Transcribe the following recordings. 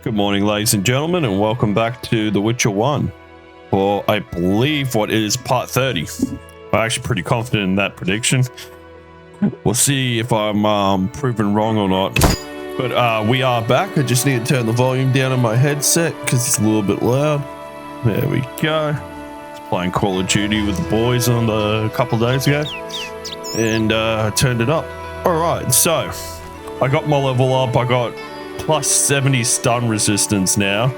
Good morning, ladies and gentlemen, and welcome back to The Witcher 1 for, I believe, what is part 30. I'm actually pretty confident in that prediction. We'll see if I'm proven wrong or not. But we are back. I just need to turn the volume down on my headset because it's a little bit loud. There we go. Playing Call of Duty with the boys on a couple of days ago, and I turned it up. Alright, so I got my level up. I got plus 70 stun resistance now.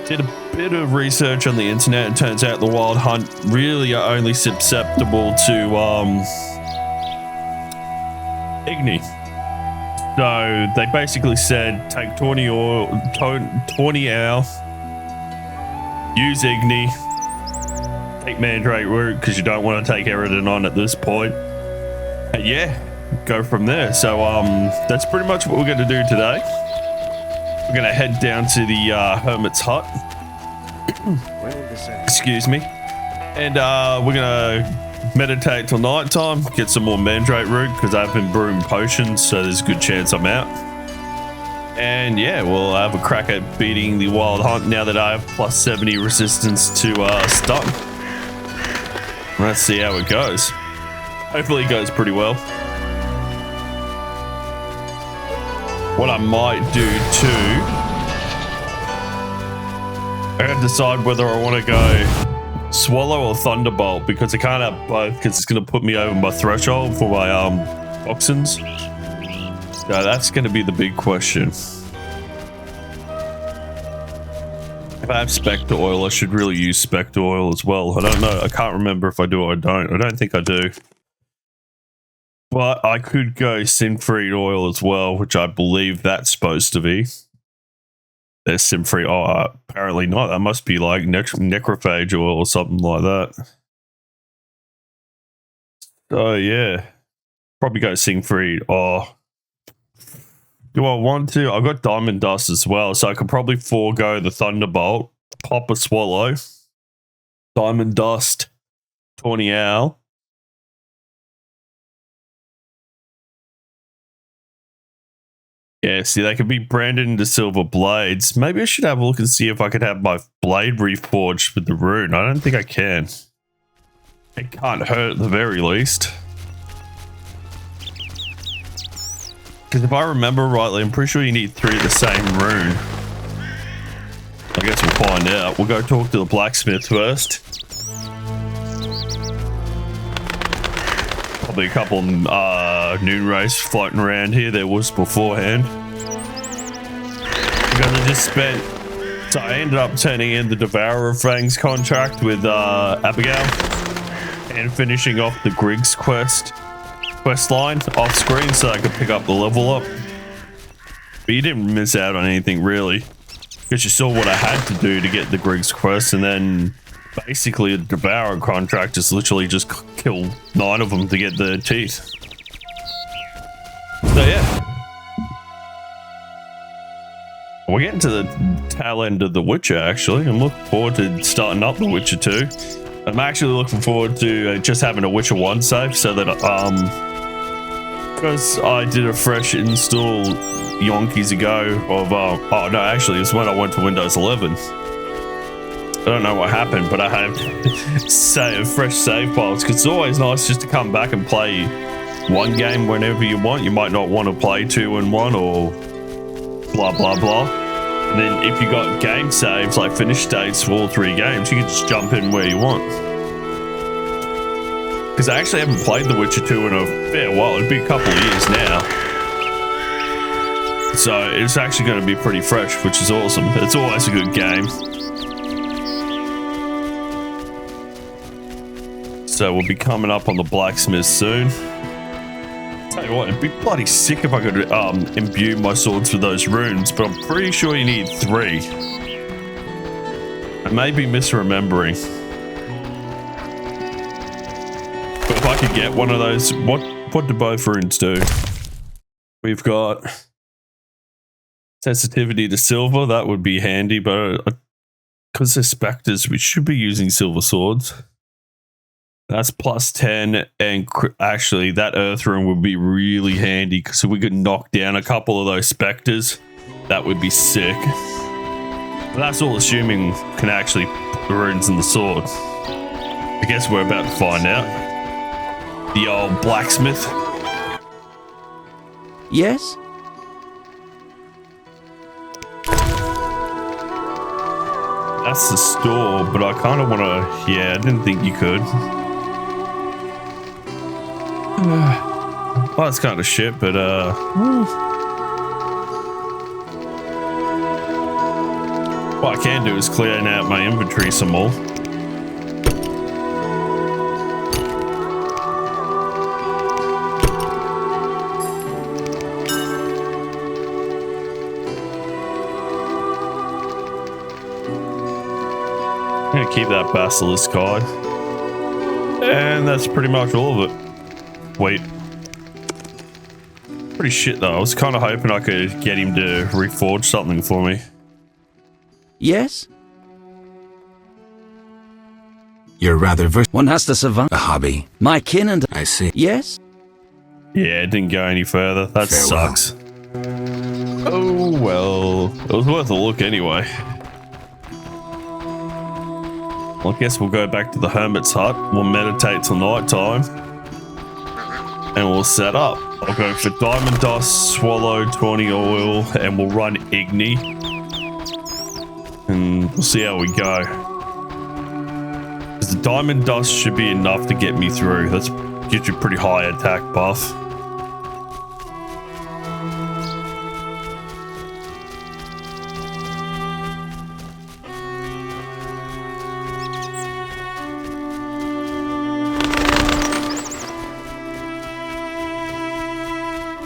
Did a bit of research on the internet. It turns out the Wild Hunt really are only susceptible to Igni. So they basically said take 20 oil, 20 owl, use Igni, take Mandrake Root because you don't want to take Eridan on at this point. And yeah, go from there. So that's pretty much what we're going to do today. We're going to head down to the Hermit's Hut. Excuse me. And we're going to meditate till night time, get some more Mandrake Root because I've been brewing potions, so there's a good chance I'm out. And yeah, we'll have a crack at beating the Wild Hunt now that I have plus 70 resistance to stun. Let's see how it goes. Hopefully it goes pretty well. What I might do too, I gotta decide whether I want to go Swallow or Thunderbolt because I can't have both because it's going to put me over my threshold for my toxins. So that's going to be the big question. If I have Spectre Oil, I should really use Spectre Oil as well. I don't know. I can't remember if I do or I don't. I don't think I do. But I could go Synfreed Oil as well, which I believe that's supposed to be. There's Synfreed. Oh, apparently not. That must be like Necrophage Oil or something like that. So yeah, probably go Synfreed. Oh, do I want to? I've got Diamond Dust as well, so I could probably forego the Thunderbolt, pop a Swallow, Diamond Dust, Tawny Owl. Yeah, see, they could be branded into Silver Blades. Maybe I should have a look and see if I could have my blade reforged with the rune. I don't think I can. It can't hurt at the very least. Because if I remember rightly, I'm pretty sure you need 3 of the same rune. I guess we'll find out. We'll go talk to the blacksmith first. Probably a couple noon race floating around here. There was beforehand. Because I just spent... So I ended up turning in the Devourer of Fangs contract with Abigail. And finishing off the Griggs quest line off screen so I could pick up the level up. But you didn't miss out on anything really. Because you saw what I had to do to get the Griggs quest, and then basically the Devourer contract is literally just kill 9 of them to get the teeth. So yeah. We're getting to the tail end of The Witcher actually. I'm looking forward to starting up The Witcher 2. I'm actually looking forward to just having a Witcher 1 save so that because I did a fresh install yonkies ago of oh no, actually it's when I went to Windows 11. I don't know what happened, but I had fresh save files because it's always nice just to come back and play one game whenever you want. You might not want to play 2 in 1 or blah blah blah. And then if you got game saves like finish states for all 3 games, you can just jump in where you want. Because I actually haven't played The Witcher 2 in a fair while. It'd be a couple of years now. So it's actually going to be pretty fresh, which is awesome. It's always a good game. So we'll be coming up on the blacksmith soon. Tell you what, it'd be bloody sick if I could imbue my swords with those runes, but I'm pretty sure you need 3. I may be misremembering. But if I could get one of those, what do both runes do? We've got sensitivity to silver, that would be handy, but because they're specters, we should be using silver swords. That's plus 10, and actually that earth rune would be really handy because if we could knock down a couple of those specters, that would be sick. But that's all assuming can actually put the runes in the sword. I guess we're about to find out. The old blacksmith. Yes? That's the store, but I kind of want to... Yeah, I didn't think you could. Well, that's kind of shit, but what I can do is clear out my inventory some more. I'm gonna keep that basilisk guide. And that's pretty much all of it. Wait. Pretty shit though. I was kind of hoping I could get him to reforge something for me. Yes? You're rather One has to survive. a hobby. My kin and... I see. Yes? Yeah, it didn't go any further. That Farewell. sucks. Oh well. It was worth a look anyway. Well, I guess we'll go back to the hermit's hut. We'll meditate till night time. And we'll set up. I'll go for diamond dust, swallow, tawny oil, and we'll run Igni. And we'll see how we go. 'Cause the diamond dust should be enough to get me through. That's gives you pretty high attack buff.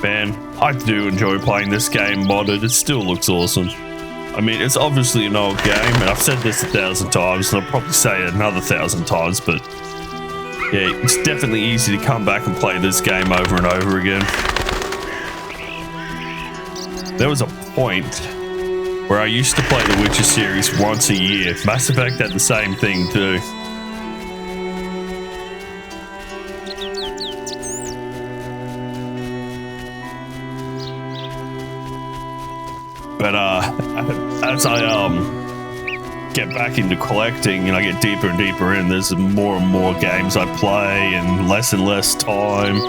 Man, I do enjoy playing this game modded. It still looks awesome. I mean, it's obviously an old game, and I've said this 1,000 times, and I'll probably say it another 1,000 times, but yeah, it's definitely easy to come back and play this game over and over again. There was a point where I used to play the Witcher series once a year. Mass Effect had the same thing too. But as I get back into collecting and I get deeper and deeper in, there's more and more games I play and less time.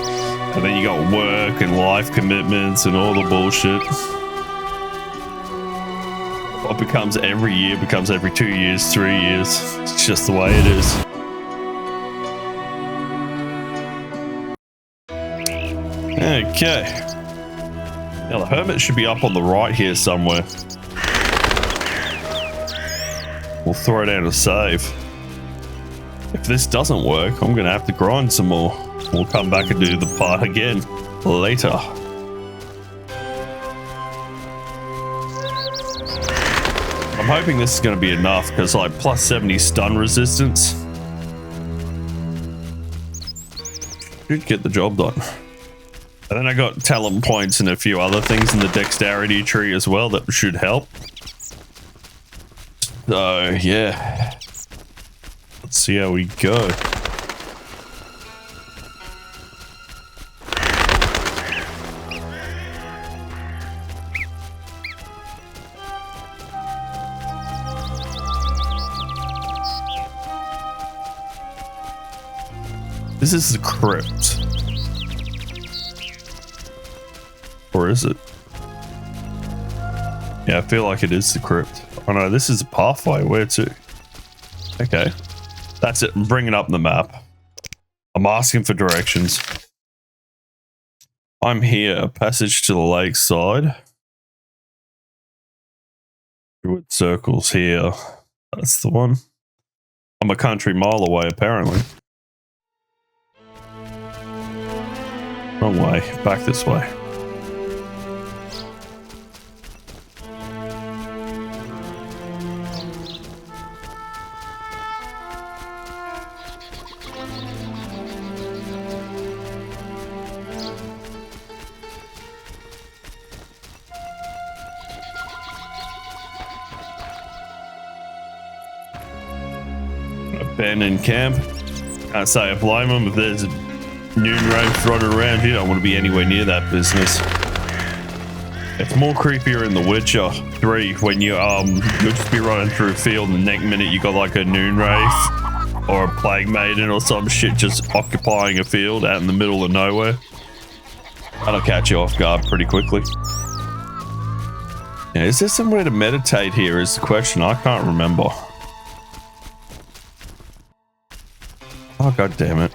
And then you got work and life commitments and all the bullshit. What becomes every year becomes every 2 years, 3 years. It's just the way it is. Okay. Now the hermit should be up on the right here somewhere. We'll throw down a save. If this doesn't work, I'm gonna have to grind some more. We'll come back and do the part again later. I'm hoping this is gonna be enough because like plus 70 stun resistance should get the job done. And then I got talent points and a few other things in the dexterity tree as well that should help. So, yeah. Let's see how we go. This is the crypt. Or is it? Yeah, I feel like it is the crypt. Oh no, this is a pathway. Where to? Okay. That's it. I'm bringing up the map. I'm asking for directions. I'm here. Passage to the lake side. Druid circles here. That's the one. I'm a country mile away, apparently. Wrong way. Back this way. Abandoned camp. Can't say I blame them if there's a noon rain throttled around here. I don't want to be anywhere near that business. It's more creepier in The Witcher 3 when you'll just be running through a field and the next minute you got like a noon wraith or a plague maiden or some shit just occupying a field out in the middle of nowhere. That'll catch you off guard pretty quickly. Yeah, is there somewhere to meditate here is the question. I can't remember. Oh, god damn it.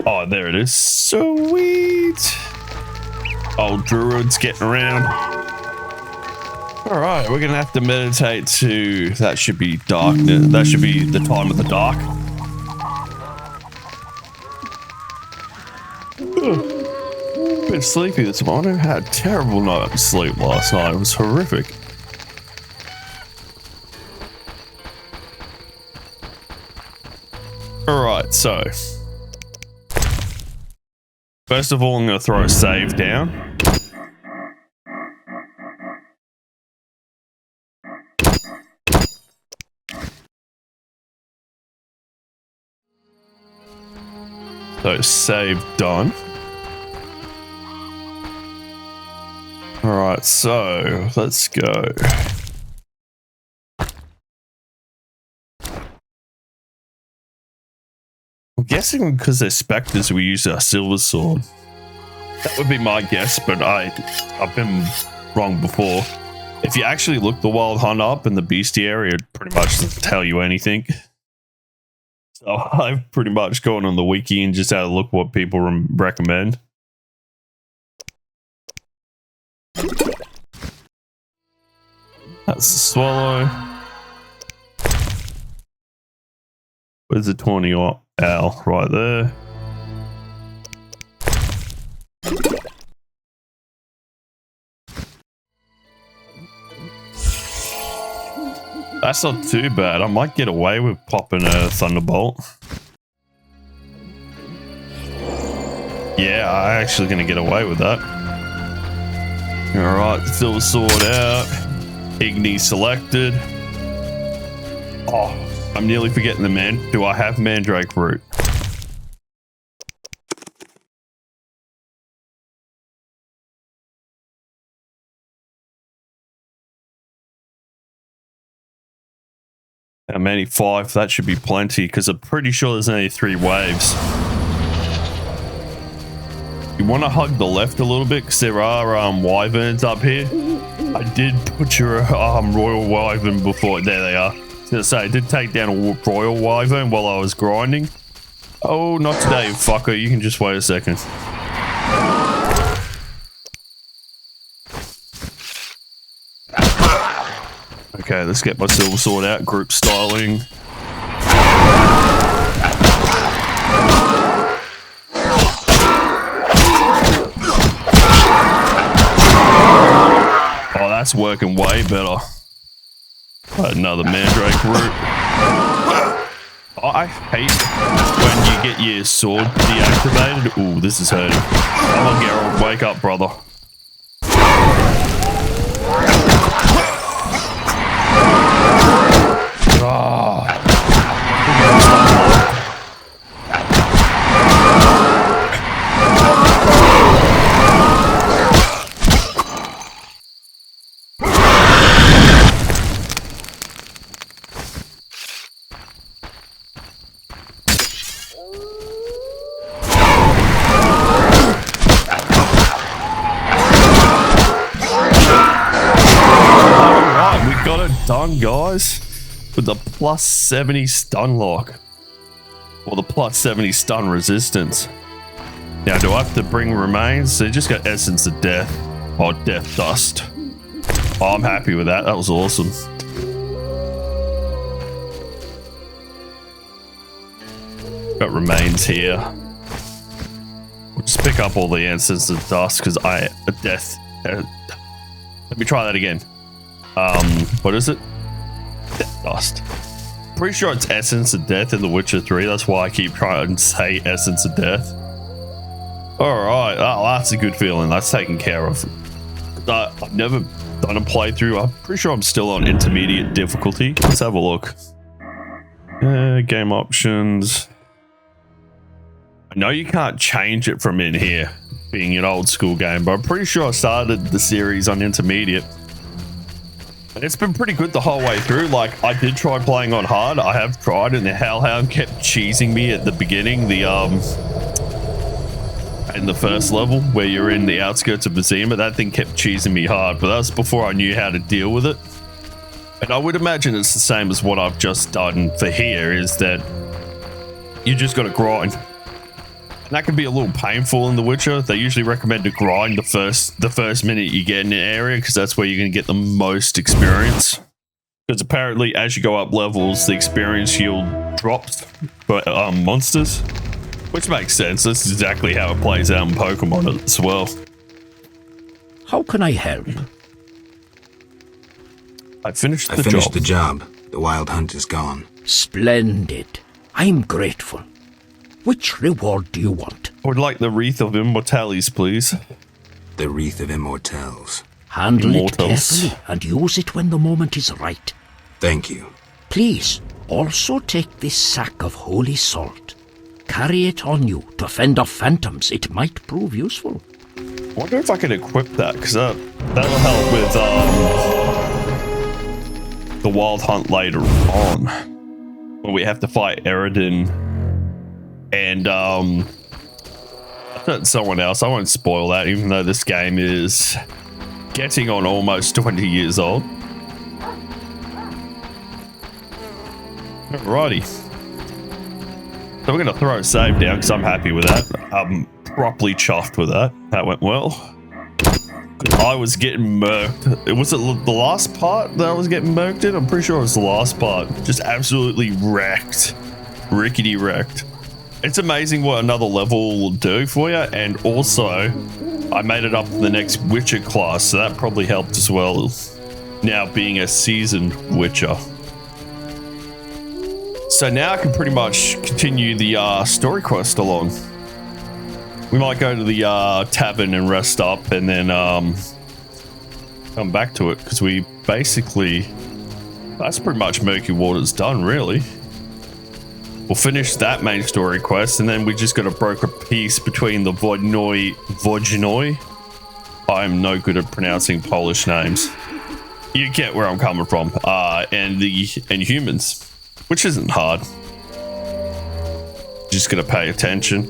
Oh, there it is. Sweet. Old druid's getting around. Alright, we're gonna have to meditate to... That should be darkness. That should be the time of the dark. Ugh. Bit sleepy this morning. Had a terrible night of sleep last night. It was horrific. Alright, so... First of all, I'm going to throw a save down. So, save done. Alright, so, let's go. I'm guessing because they're specters, we use our silver sword. That would be my guess, but I've been wrong before. If you actually look the Wild Hunt up in the bestiary, it pretty much doesn't tell you anything. So I've pretty much gone on the wiki and just had a look what people recommend. That's the swallow. Where's the 20 owl? Right there. That's not too bad. I might get away with popping a thunderbolt. Yeah, I'm actually going to get away with that. Alright, silver sword out. Igni selected. Oh, I'm nearly forgetting the man. Do I have mandrake root? How many? 5. That should be plenty because I'm pretty sure there's only 3 waves. You want to hug the left a little bit because there are wyverns up here. I did butcher a royal wyvern before. There they are. I was gonna say I did take down a royal wyvern while I was grinding. Oh, not today, fucker. You can just wait a second. Okay, let's get my silver sword out. Group styling. Oh, that's working way better. Another mandrake root. Oh, I hate when you get your sword deactivated. Ooh, this is hurting. Come on, Geralt, wake up, brother. Done, guys, with the plus 70 stun lock, or the plus 70 stun resistance. Now, do I have to bring remains? They just got essence of death, or death dust. Oh, I'm happy with that. That was awesome. Got remains here. We'll just pick up all the essence of dust because death. Let me try that again. What is it? Death dust. Pretty sure it's essence of death in The Witcher 3. That's why I keep trying to say essence of death. Alright, oh, that's a good feeling. That's taken care of. I've never done a playthrough. I'm pretty sure I'm still on intermediate difficulty. Let's have a look. Game options. I know you can't change it from in here, being an old school game, but I'm pretty sure I started the series on intermediate. And it's been pretty good the whole way through. Like, I did try playing on hard. I have tried, and the Hellhound kept cheesing me at the beginning. In the first level, where you're in the outskirts of Vizima, that thing kept cheesing me hard, but that's before I knew how to deal with it. And I would imagine it's the same as what I've just done for here, is that you just got to grind. And that can be a little painful in The Witcher. They usually recommend to grind the first minute you get in an area, because that's where you're going to get the most experience. Because apparently as you go up levels, the experience yield drops for monsters. Which makes sense. That's exactly how it plays out in Pokemon as well. How can I help? I finished the job. The Wild Hunt is gone. Splendid. I'm grateful. Which reward do you want? I would like the Wreath of Immortelles, please. The Wreath of Immortelles. Handle it carefully and use it when the moment is right. Thank you. Please, also take this sack of holy salt. Carry it on you to fend off phantoms. It might prove useful. I wonder if I can equip that, because that'll help with the Wild Hunt later on, when we have to fight Eredin and someone else. I won't spoil that, even though this game is getting on almost 20 years old. Alrighty. So we're going to throw a save down, because I'm happy with that. I'm properly chuffed with that. That went well. I was getting murked. Was it the last part that I was getting murked in? I'm pretty sure it was the last part. Just absolutely wrecked. Rickety wrecked. It's amazing what another level will do for you. And also, I made it up to the next Witcher class, so that probably helped as well. Now being a seasoned Witcher. So now I can pretty much continue the story quest along. We might go to the tavern and rest up, and then come back to it, because we basically... That's pretty much Murky Waters done, really. We'll finish that main story quest, and then we just got to broker peace between the Vodnoi. I'm no good at pronouncing Polish names. You get where I'm coming from. And humans. Which isn't hard. Just gotta pay attention.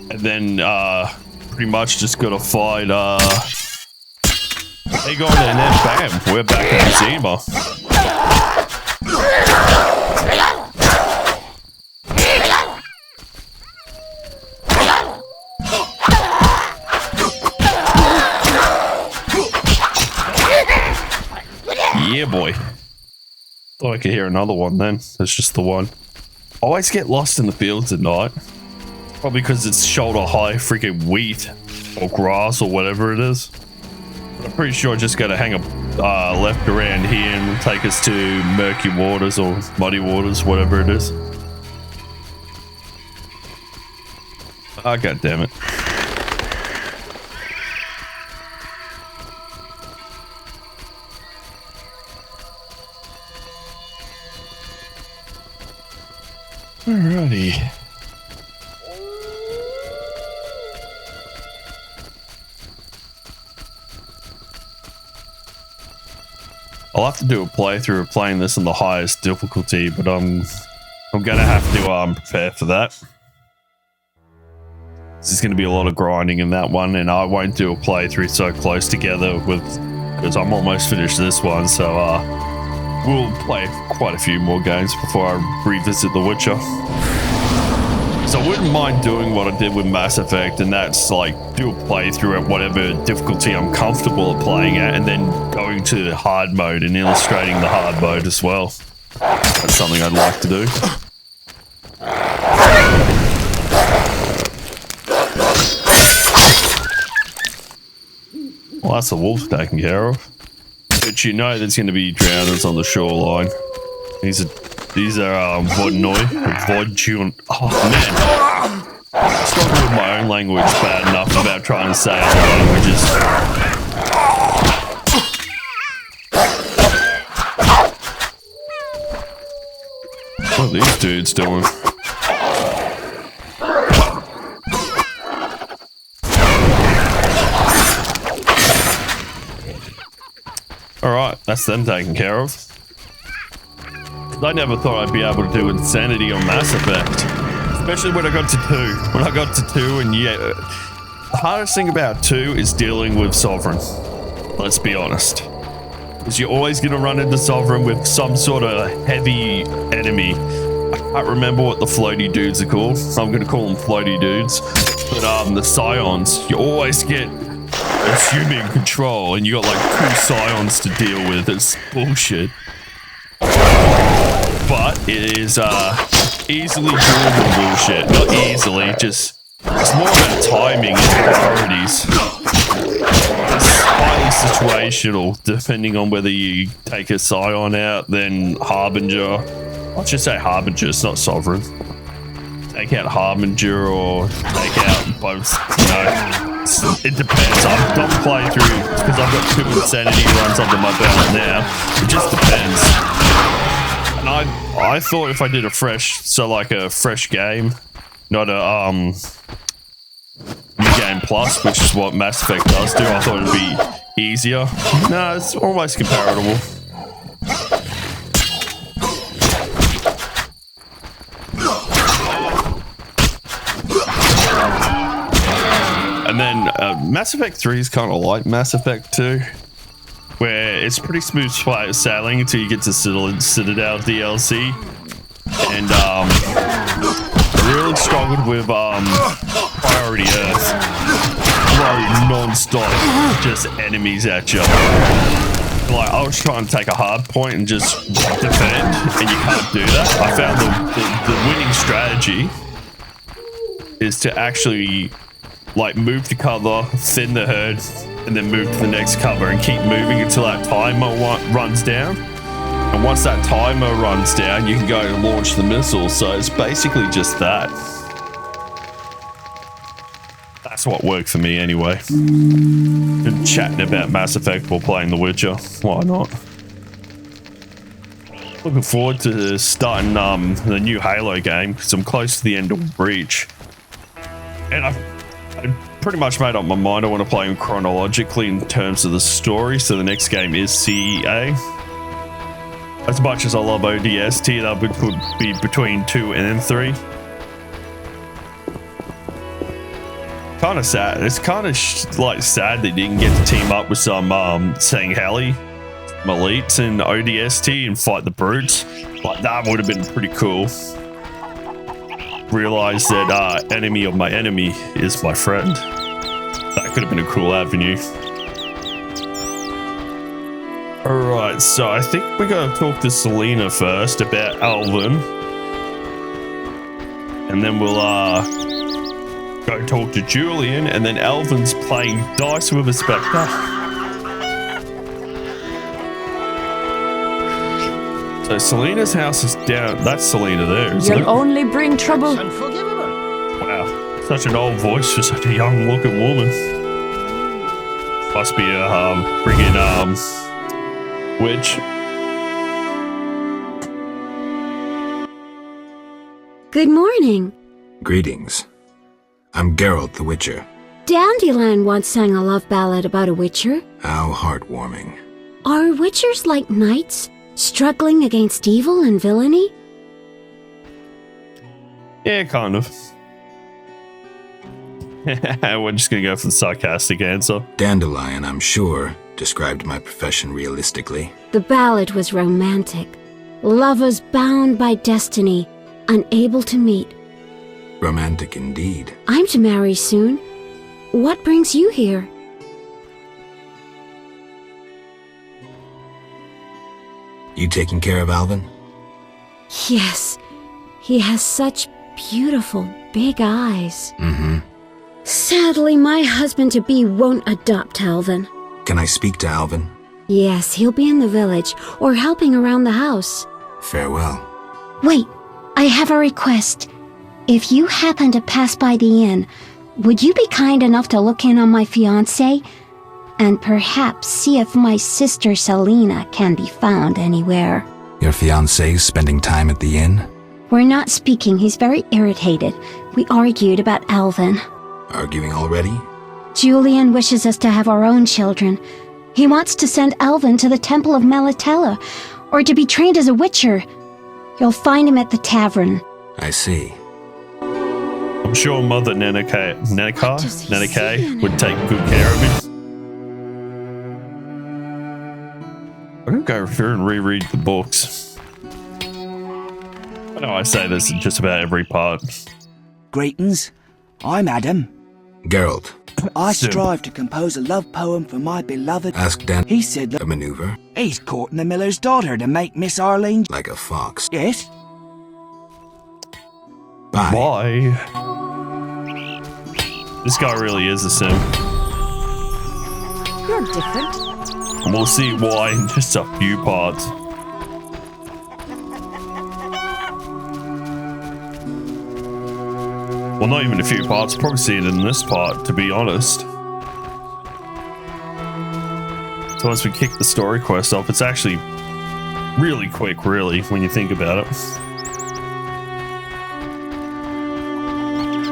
And then pretty much just gotta fight Aegon, and then bam, we're back in Zima. Yeah, boy. Thought I could hear another one then. That's just the one. I always get lost in the fields at night. Probably because it's shoulder high freaking wheat or grass or whatever it is. But I'm pretty sure I just got to hang a left around here and take us to Murky Waters or Muddy Waters, whatever it is. Ah, god damn it. Alrighty. I'll have to do a playthrough of playing this on the highest difficulty, but I'm gonna have to prepare for that. There's gonna be a lot of grinding in that one, and I won't do a playthrough so close together because I'm almost finished this one, so we'll play quite a few more games before I revisit The Witcher. So I wouldn't mind doing what I did with Mass Effect, and that's like do a playthrough at whatever difficulty I'm comfortable at playing at, and then going to the hard mode and illustrating the hard mode as well. That's something I'd like to do. Well, that's the wolf taken care of. But you know there's going to be drowners on the shoreline. These are Vodnoi. Vodjun. Oh, man. I struggle with my own language bad enough without trying to say other languages. What are these dudes doing? Alright, that's them taken care of. I never thought I'd be able to do Insanity on Mass Effect. Especially when I got to 2. When I got to 2 and yeah... The hardest thing about 2 is dealing with Sovereign. Let's be honest. Because you're always going to run into Sovereign with some sort of heavy enemy. I can't remember what the floaty dudes are called. I'm going to call them floaty dudes. But the Scions, you always get assuming control and you got like 2 Scions to deal with. It's bullshit. But it is easily doable bullshit. Not easily, just it's more about timing and priorities. It's highly situational, depending on whether you take a Scion out, then Harbinger. I'll just say Harbinger, it's not Sovereign. Take out Harbinger or take out both, you know. It depends. I'm not playing through because I've got 2 Insanity runs under my belt now. It just depends. And I thought if I did a fresh game, not a new game plus, which is what Mass Effect does do, I thought it'd be easier. No, it's almost comparable. And then Mass Effect 3 is kind of like Mass Effect 2, where it's pretty smooth sailing until you get to Citadel DLC. And I really struggled with Priority Earth. Throw non-stop just enemies at you. Like, I was trying to take a hard point and just defend, and you can't do that. I found the winning strategy is to actually like move to cover, thin the herd, and then move to the next cover and keep moving until that timer runs down. And once that timer runs down, you can go and launch the missile. So it's basically just that. That's what worked for me anyway. Been chatting about Mass Effect while playing The Witcher. Why not? Looking forward to starting the new Halo game because I'm close to the end of Reach. And I pretty much made up my mind. I want to play them chronologically in terms of the story. So the next game is CEA. As much as I love ODST, that would be between 2 and 3. Kind of sad. It's kind of like sad they didn't get to team up with some Sangheili elites in ODST and fight the brutes. Like that would have been pretty cool. Realize that enemy of my enemy is my friend. That could have been a cool avenue. Alright, so I think we're going to talk to Selena first about Alvin. And then we'll go talk to Julian, and then Alvin's playing dice with a Spectre. So Selena's house is down. That's Selena there, isn't it? You'll only bring trouble. Wow, such an old voice for such a young-looking woman. Must be a friggin' witch. Good morning. Greetings. I'm Geralt the Witcher. Dandelion once sang a love ballad about a witcher. How heartwarming. Are witchers like knights, struggling against evil and villainy? Yeah, kind of. We're just gonna go for the sarcastic answer. Dandelion, I'm sure, described my profession realistically. The ballad was romantic. Lovers bound by destiny, unable to meet. Romantic indeed. I'm to marry soon. What brings you here? You taking care of Alvin? Yes, he has such beautiful big eyes. Mm-hmm. Sadly, my husband-to-be won't adopt Alvin. Can I speak to Alvin? Yes, he'll be in the village or helping around the house. Farewell. Wait, I have a request. If you happen to pass by the inn, would you be kind enough to look in on my fiancé? And perhaps see if my sister Selena can be found anywhere. Your fiancé's spending time at the inn? We're not speaking. He's very irritated. We argued about Alvin. Arguing already? Julian wishes us to have our own children, He wants to send Alvin to the Temple of Melatella, or to be trained as a witcher. You'll find him at the tavern. I see. I'm sure Mother Neneke does he see in would him? take good care of him. I'm gonna go through and reread the books. I know I say this in just about every part. Greetings. I'm Adam. Geralt, I Sim. strive to compose a love poem for my beloved. ask Dan He said a that maneuver he's courting the miller's daughter to make Miss Arlene. like a fox. Yes? Bye. Why? This guy really is a sim. You're different. And we'll see why in just a few parts. Well, not even a few parts. Probably see it in this part, to be honest. So once we kick the story quest off, it's actually really quick, really, when you think about it.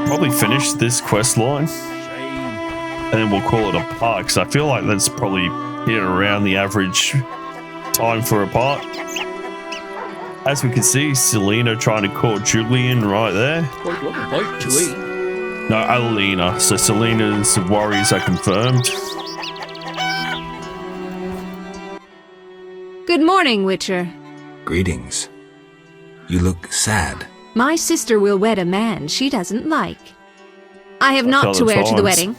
Probably finish this quest line, and then we'll call it a part, because I feel like that's probably here around the average time for a part. As we can see, Selena trying to call Julian right there. Bite to eat. No, Alina. So Selena's worries are confirmed. Good morning, Witcher. Greetings. You look sad. My sister will wed a man she doesn't like. I have not to Other wear to the times. wedding,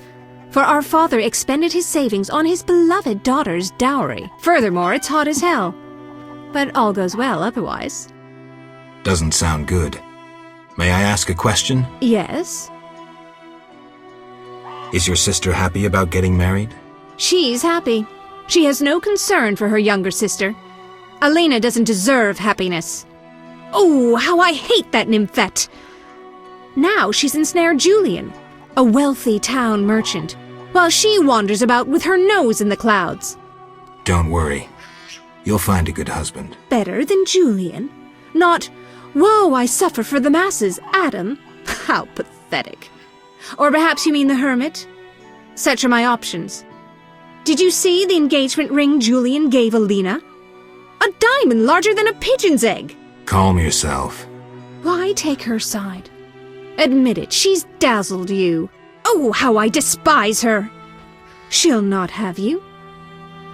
for our father expended his savings on his beloved daughter's dowry. Furthermore, it's hot as hell. But all goes well otherwise. Doesn't sound good. May I ask a question? Yes? Is your sister happy about getting married? She's happy. She has no concern for her younger sister. Alina doesn't deserve happiness. Oh, how I hate that nymphette! Now she's ensnared Julian, a wealthy town merchant, while she wanders about with her nose in the clouds. Don't worry. You'll find a good husband. Better than Julian? Not, woe, I suffer for the masses, Adam? How pathetic. Or perhaps you mean the hermit? Such are my options. Did you see the engagement ring Julian gave Alina? A diamond larger than a pigeon's egg. Calm yourself. Why take her side? Admit it, she's dazzled you. Oh, how I despise her! She'll not have you.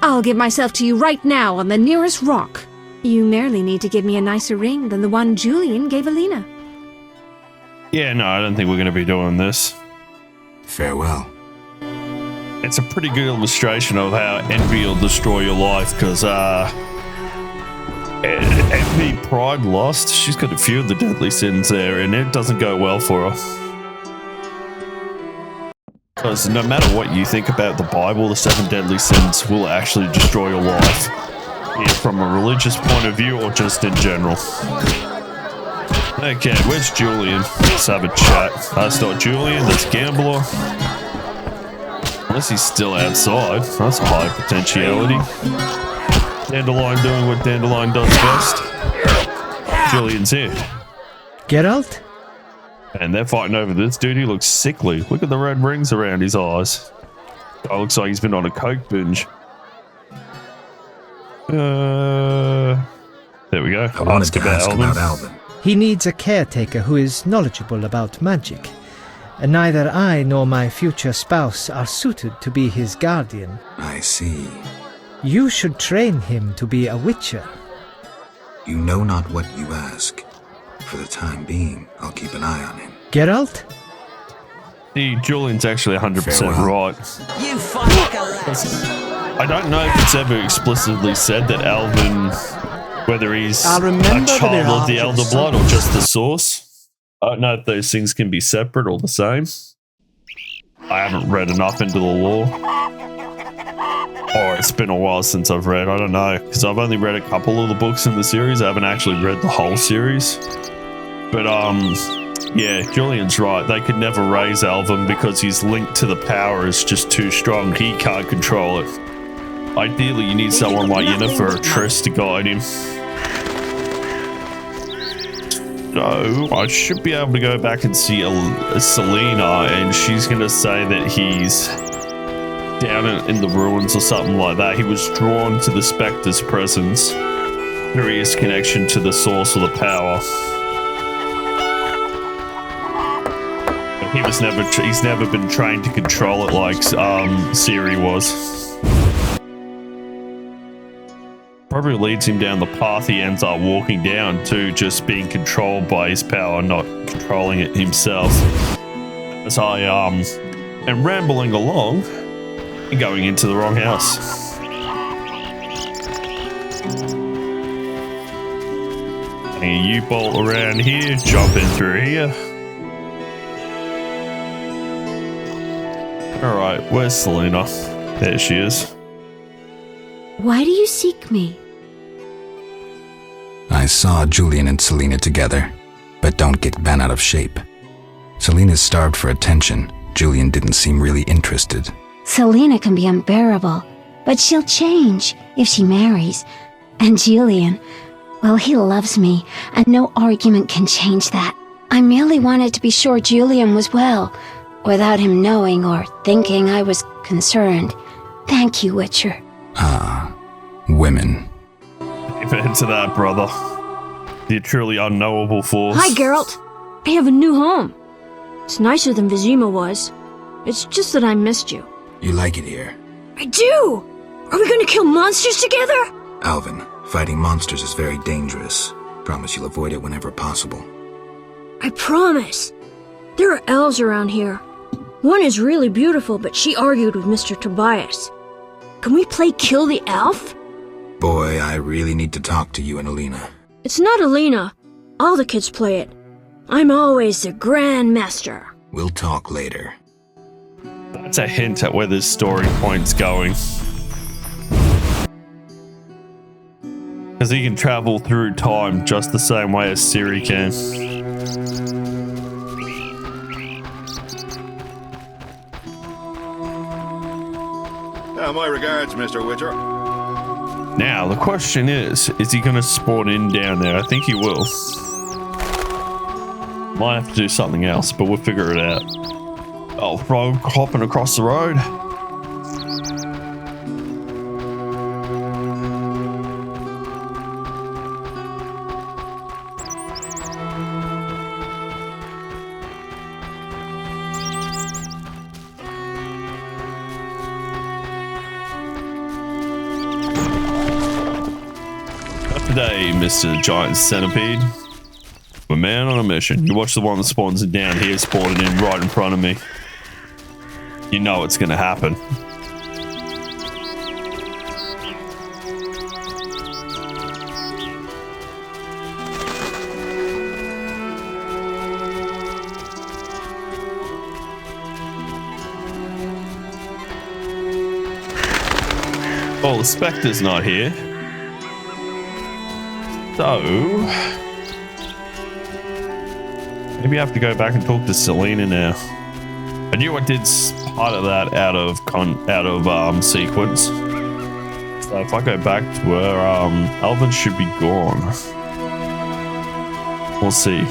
I'll give myself to you right now on the nearest rock. You merely need to give me a nicer ring than the one Julian gave Alina. Yeah, no, I don't think we're going to be doing this. Farewell. It's a pretty good illustration of how envy will destroy your life, because envy, pride, lust, she's got a few of the deadly sins there, and it doesn't go well for her. Because no matter what you think about the Bible, the 7 deadly sins will actually destroy your life. Either from a religious point of view or just in general. Okay, where's Julian? Let's have a chat. That's not Julian, that's Gambler. Unless he's still outside. That's a high potentiality. Dandelion doing what Dandelion does best. Julian's here. Geralt? And they're fighting over this dude. He looks sickly. Look at the red rings around his eyes. Oh, looks like he's been on a coke binge. There we go. I wanted to ask about Alvin. He needs a caretaker who is knowledgeable about magic. And neither I nor my future spouse are suited to be his guardian. I see. You should train him to be a witcher. You know not what you ask. For the time being, I'll keep an eye on him. Geralt? See, Julian's actually 100% Farewell. right. You fucking I don't know if it's ever explicitly said that Alvin, whether he's I'll a remember the child of the mirage of Elder Blood or just the source. I don't know if those things can be separate or the same. I haven't read enough into the lore. Or it's been a while since I've read, I don't know. Because I've only read a couple of the books in the series. I haven't actually read the whole series. But, yeah, Julian's right. They could never raise Alvin because his link to the power is just too strong. He can't control it. Ideally, you need someone like Yennefer or Triss to guide him. So, I should be able to go back and see Selena, and she's going to say that he's down in the ruins or something like that. He was drawn to the Spectre's presence through his connection to the source of the power. But he's never been trained to control it like Ciri was. Probably leads him down the path he ends up walking down to, just being controlled by his power, not controlling it himself. As I am rambling along and going into the wrong house. Hanging a U-bolt around here, jumping through here. Alright, where's Selena? There she is. Why do you seek me? I saw Julian and Selena together, but don't get bent out of shape. Selena's starved for attention. Julian didn't seem really interested. Selena can be unbearable, but she'll change if she marries. And Julian, well, he loves me, and no argument can change that. I merely wanted to be sure Julian was well, without him knowing or thinking I was concerned. Thank you, Witcher. Ah, women. Amen to that, brother. The truly unknowable force. Hi, Geralt. I have a new home. It's nicer than Vizima was. It's just that I missed you. You like it here? I do! Are we gonna kill monsters together? Alvin, fighting monsters is very dangerous. Promise you'll avoid it whenever possible. I promise. There are elves around here. One is really beautiful, but she argued with Mr. Tobias. Can we play Kill the Elf? Boy, I really need to talk to you and Alina. It's not Alina. All the kids play it. I'm always the Grand Master. We'll talk later. That's a hint at where this story point's going. Because he can travel through time just the same way as Ciri can. My regards, Mr. Witcher. Now, the question is he going to spawn in down there? I think he will. Might have to do something else, but we'll figure it out. Oh, rogue hopping across the road. Today, Mr. Giant Centipede. We're man on a mission. You watch the one that spawns in down here, spawning in right in front of me. You know it's gonna happen. Oh, the Spectre's not here. So, maybe I have to go back and talk to Selena now. I knew I did part of that out of sequence. So if I go back to her, Alvin should be gone. We'll see.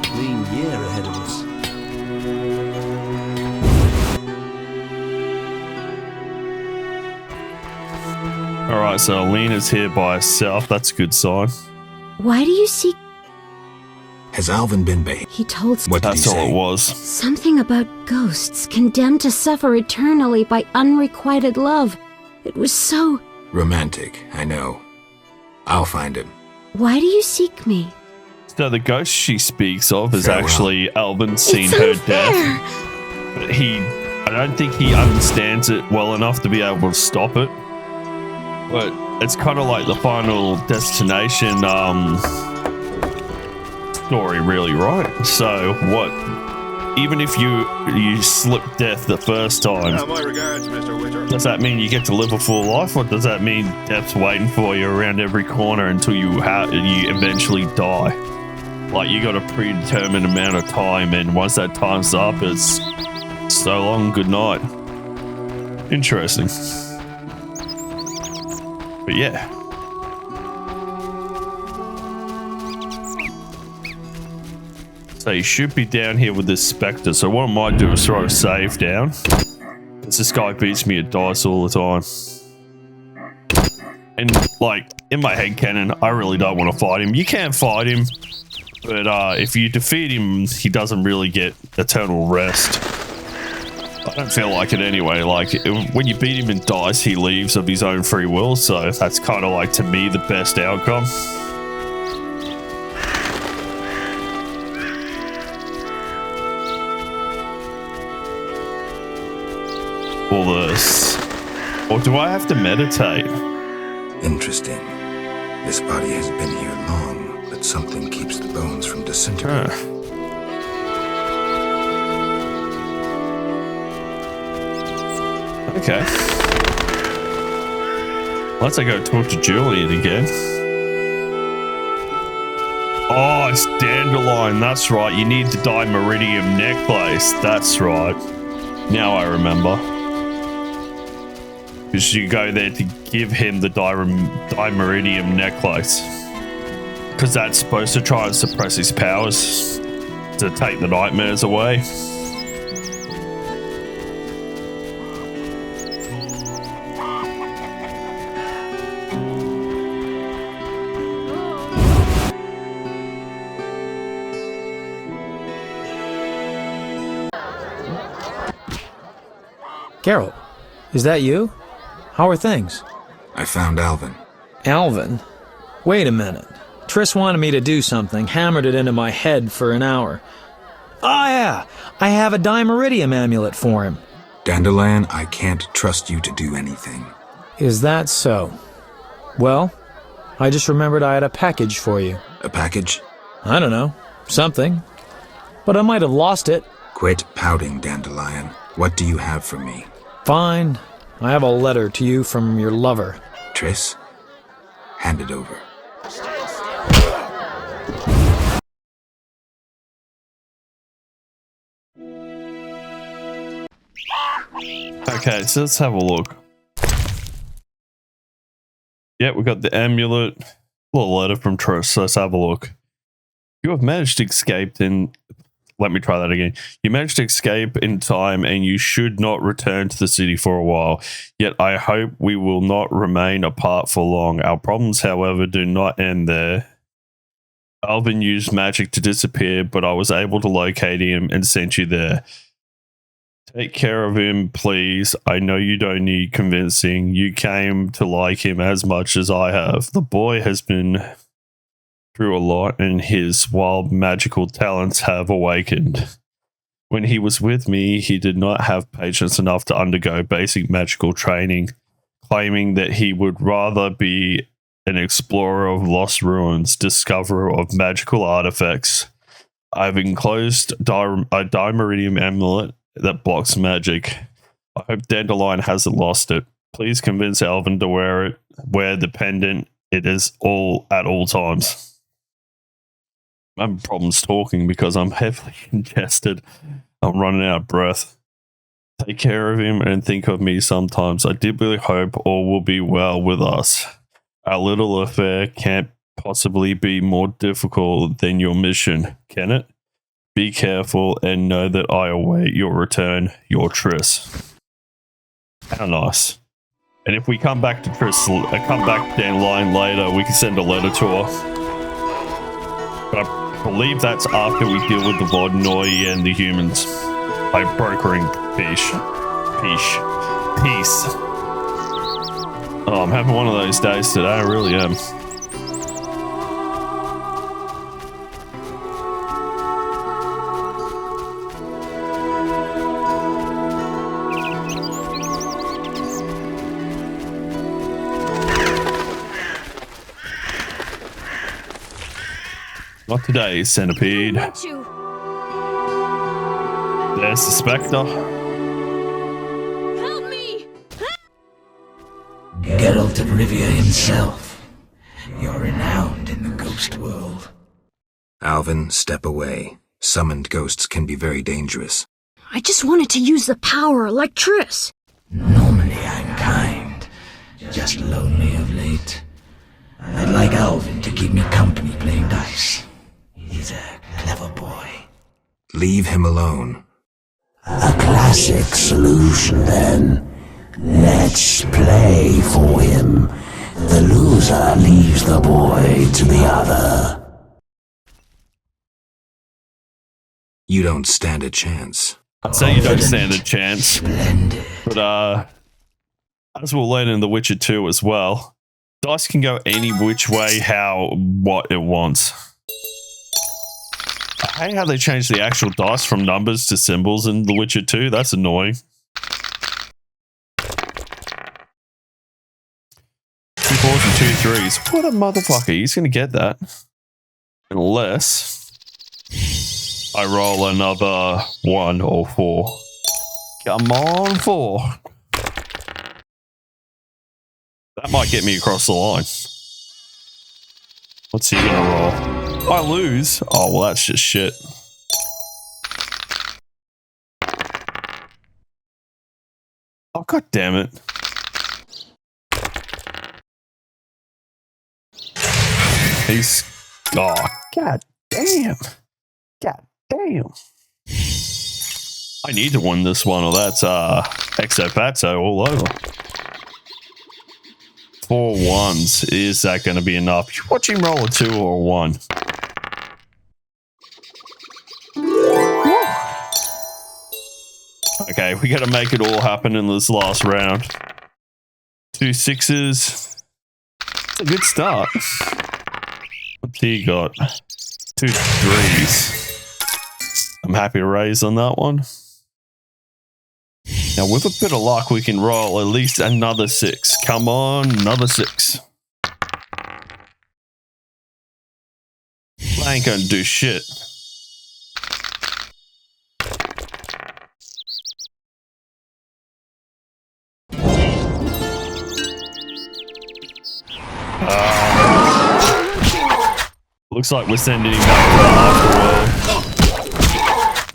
Clean year ahead of us. Alright, so Alina's here by herself. That's a good sign. Why do you seek? Has Alvin been behaved? He told What did he That's all say? it was. something about ghosts condemned to suffer eternally by unrequited love. It was so... Romantic, I know. I'll find him. Why do you seek me? So the ghost she speaks of is Farewell. actually Alvin seeing It's her unfair. death. But I don't think he understands it well enough to be able to stop it. But it's kind of like the final destination story, really, right? So what? Even if you slip death the first time, My regards, Mr. Witcher. does that mean you get to live a full life, or does that mean death's waiting for you around every corner until you eventually die? Like, you got a predetermined amount of time, and once that time's up, it's so long, good night. Interesting. But yeah. So you should be down here with this Spectre. So what I might do is throw a save down. Because this guy beats me at dice all the time. And, like, in my headcanon, I really don't want to fight him. You can't fight him. But if you defeat him, he doesn't really get eternal rest. I don't feel like it anyway. Like, when you beat him in dice, he leaves of his own free will. So that's kind of like, to me, the best outcome. All this. Or do I have to meditate? Interesting. This body has been here long, but something keeps the bones from disintegrating. Okay. Let's go talk to Julian again. Oh, it's Dandelion. That's right. You need the Dimeridium necklace. That's right. Now I remember. Because you go there to give him the Dimeridium necklace. Because that's supposed to try and suppress his powers. To take the nightmares away. Carol, is that you? How are things? I found Alvin. Alvin? Wait a minute. Triss wanted me to do something, hammered it into my head for an hour. Oh yeah, I have a Dimeridium amulet for him. Dandelion, I can't trust you to do anything. Is that so? Well, I just remembered I had a package for you. A package? I don't know. Something. But I might have lost it. Quit pouting, Dandelion. What do you have for me? Fine. I have a letter to you from your lover. Triss, hand it over. Okay, so let's have a look. Yeah, we got the amulet. A little letter from Triss, so let's have a look. You have managed to escape in... Let me try that again. You managed to escape in time and you should not return to the city for a while. Yet I hope we will not remain apart for long. Our problems, however, do not end there. Alvin used magic to disappear, but I was able to locate him and sent you there. Take care of him, please. I know you don't need convincing. You came to like him as much as I have. The boy has been through a lot and his wild magical talents have awakened. When he was with me, he did not have patience enough to undergo basic magical training, claiming that he would rather be an explorer of lost ruins, discoverer of magical artifacts. I've enclosed a Dimeridium amulet that blocks magic. I hope Dandelion hasn't lost it. Please convince Alvin to wear the pendant. It is all at all times. I'm having problems talking because I'm heavily congested. I'm running out of breath. Take care of him and think of me sometimes. I deeply hope all will be well with us. Our little affair can't possibly be more difficult than your mission, can it? Be careful and know that I await your return, your Triss. How nice. And if we come back to Triss, come back Dandelion later, we can send a letter to her. But I believe that's after we deal with the Vodnoi and the humans. By brokering peace. Oh, I'm having one of those days today, I really am. Not today, Centipede. Want to. There's the Spectre. Help me! Geralt of Rivia himself. You're renowned in the ghost world. Alvin, step away. Summoned ghosts can be very dangerous. I just wanted to use the power like Triss. Normally I'm kind, just lonely of late. I'd like Alvin to keep me company playing dice. He's a clever boy. Leave him alone. A classic solution, then. Let's play for him. The loser leaves the boy to the other. You don't stand a chance. I'd say you don't stand a chance. Splendid. But, as we'll learn in The Witcher 2 as well, dice can go any which way, what it wants. I hate how they changed the actual dice from numbers to symbols in The Witcher 2. That's annoying. 2 4s and 2 3s. What a motherfucker. He's going to get that. Unless I roll another 1 or 4. Come on, 4. That might get me across the line. What's he gonna roll? I lose. Oh, well, that's just shit. Oh, god damn it. He's... Oh, god damn. God damn. I need to win this one, or that's Exo Patso all over. 4 1s. Is that going to be enough? Watch him roll a 2 or a 1. Okay, we got to make it all happen in this last round. 2 6s. It's a good start. What's he got? 2 3s. I'm happy to raise on that one. Now, with a bit of luck, we can roll at least another 6. Come on, another 6. I ain't gonna do shit. Looks like we're sending him back to the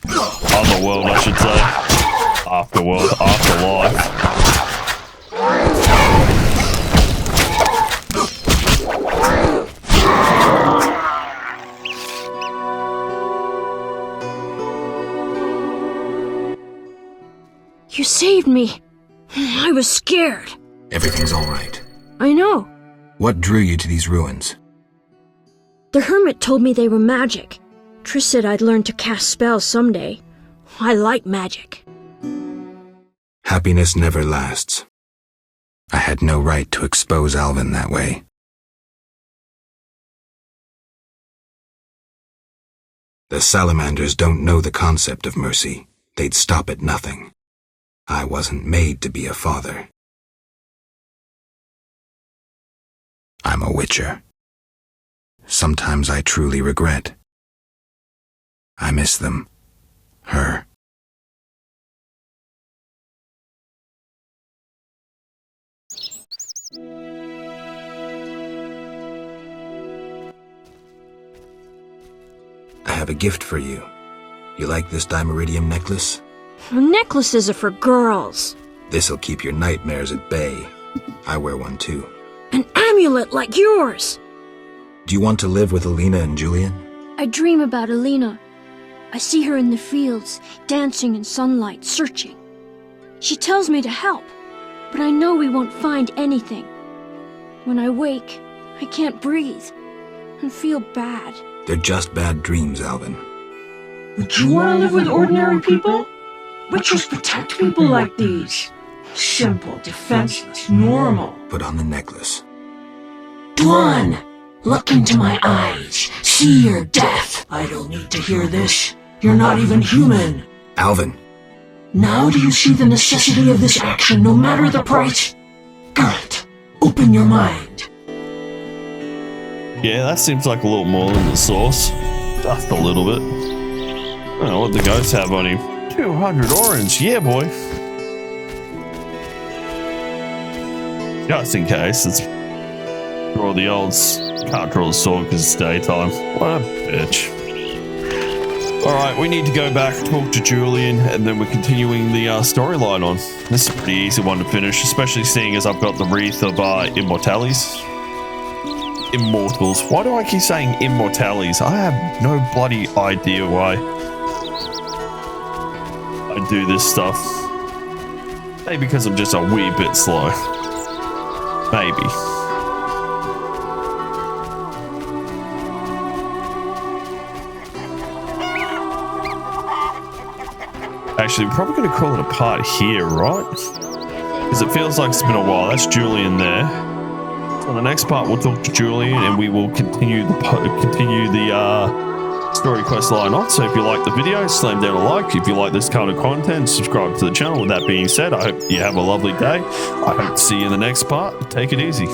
afterworld. Otherworld, I should say. Afterworld, afterlife. You saved me. I was scared. Everything's all right. I know. What drew you to these ruins? The hermit told me they were magic. Triss said I'd learn to cast spells someday. I like magic. Happiness never lasts. I had no right to expose Alvin that way. The salamanders don't know the concept of mercy. They'd stop at nothing. I wasn't made to be a father. I'm a witcher. Sometimes I truly regret. I miss them. Her. I have a gift for you. You like this dimeridium necklace? Necklaces are for girls. This'll keep your nightmares at bay. I wear one too. An amulet like yours. Do you want to live with Alina and Julian? I dream about Alina. I see her in the fields, dancing in sunlight, searching. She tells me to help, but I know we won't find anything. When I wake, I can't breathe and feel bad. They're just bad dreams, Alvin. Would you want to live with ordinary people? Witchers protect people like these. Simple, defenseless, normal. Put on the necklace. Dwan, look into my eyes. See your death. I don't need to hear this. You're not even human. Alvin. Now do you see the necessity of this action, no matter the price? Geralt, open your mind. Yeah, that seems like a little more than the sauce. Just a little bit. I don't know what the ghosts have on him. 200 orange. Yeah, boy. Just in case. Let's draw the olds. Can't draw the sword because it's daytime. What a bitch. Alright, we need to go back, talk to Julian, and then we're continuing the storyline on. This is a pretty easy one to finish, especially seeing as I've got the Wreath of Immortales. Immortals. Why do I keep saying Immortales? I have no bloody idea why I do this stuff. Maybe because I'm just a wee bit slow. Maybe. Actually, we're probably going to call it a part here, right? Because it feels like it's been a while. That's Julian there. So the next part, we'll talk to Julian, and we will continue the story quest line on. So if you like the video, slam down a like. If you like this kind of content, subscribe to the channel. With that being said, I hope you have a lovely day. I hope to see you in the next part. Take it easy.